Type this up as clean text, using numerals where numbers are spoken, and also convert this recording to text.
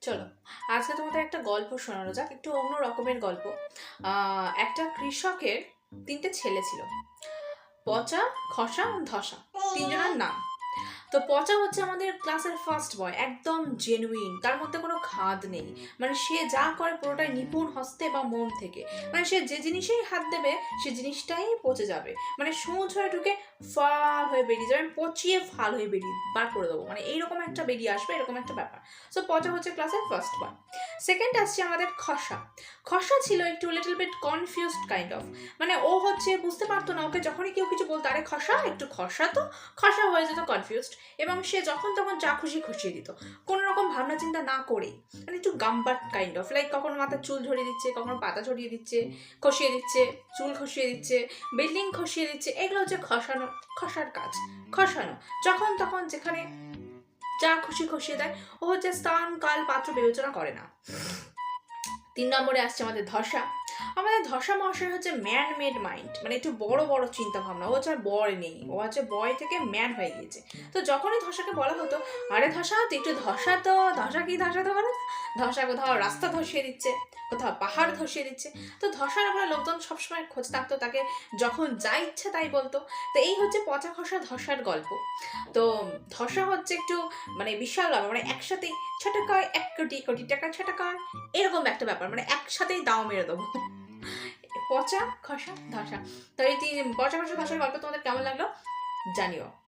চলো, আজকে তোমাদের একটা গল্প শোনানো যাক, একটু অন্য রকমের গল্প। একটা কৃষকের তিনটে ছেলে ছিল, পচা, খসা, ধসা, তিনজনের নাম। তো পচা হচ্ছে আমাদের ক্লাসের ফার্স্ট বয়, একদম জেনুইন, তার মধ্যে কোনো খাদ নেই। মানে সে যা করে পুরোটাই নিপুণ হস্তে বা মন থেকে। মানে সে যে জিনিসেই হাত দেবে সে জিনিসটাই পচে যাবে, মানে সূচ হয়ে ঢুকে ফাল হয়ে বেরিয়ে যাবে, পচিয়ে ফাল হয়ে বেরিয়ে বার করে দেবো, মানে এইরকম একটা বেরিয়ে আসবে, এরকম একটা ব্যাপার। সো পচা হচ্ছে ক্লাসের ফার্স্ট বয়। সেকেন্ড আসছে আমাদের খসা। খসা ছিল একটু little bit confused kind of, মানে ও হচ্ছে বুঝতে পারতো না, ওকে যখনই কেউ কিছু বলতো আরে খসা, একটু খসা, তো খসা হয়ে যেত, কনফিউজড। এবং সে যখন তখন যা খুশি খুশিয়ে দিত, কোনো রকম ভাবনা চিন্তা না করেই। মানে একটু গাম্বাট কাইন্ড অফ, লাইক কখনো মাথার চুল ঝরিয়ে দিচ্ছে, কখনো পাতা ঝরিয়ে দিচ্ছে, খসিয়ে দিচ্ছে, চুল খসিয়ে দিচ্ছে, বিল্ডিং খসিয়ে দিচ্ছে। এগুলো হচ্ছে খসানো, খসার কাজ। খসানো যখন তখন যেখানে যা খুশি খসিয়ে দেয়। ও হচ্ছে স্থান কাল পাত্র বিবেচনা করে না। 3 নম্বরে আসছে আমাদের ধসা। আমাদের ধসা মহাশয় হচ্ছে ম্যান মেড মাইন্ড, মানে একটু বড় বড় চিন্তা ভাবনা। ও হচ্ছে আর বয় নেই, ও হচ্ছে বয় থেকে ম্যান হয়ে গিয়েছে। তো যখনই ধসাকে বলা হতো আরে ধসা তুই একটু ধসা, তো ধসা কি ধসা, তো বলো, ধসা কোথাও রাস্তা ধসিয়ে দিচ্ছে, কোথাও পাহাড় ধসিয়ে দিচ্ছে। তো ধসার উপরে লোকজন সবসময় খোঁজ থাকতো, তাকে যখন যা ইচ্ছা তাই বলতো। তো এই হচ্ছে পচা খসা ধসার গল্প। তো ধসা হচ্ছে একটু মানে বিশাল ব্যাপার, মানে একসাথে ছটাকায় 1 কোটি, কোটি টাকা ছটাকায়, এরকম একটা ব্যাপার, মানে একসাথেই দাও মেরে দেবো। পচা খসা ধসা। তো এই পচা খসা ধসার গল্প তোমাদের কেমন লাগলো জানিও।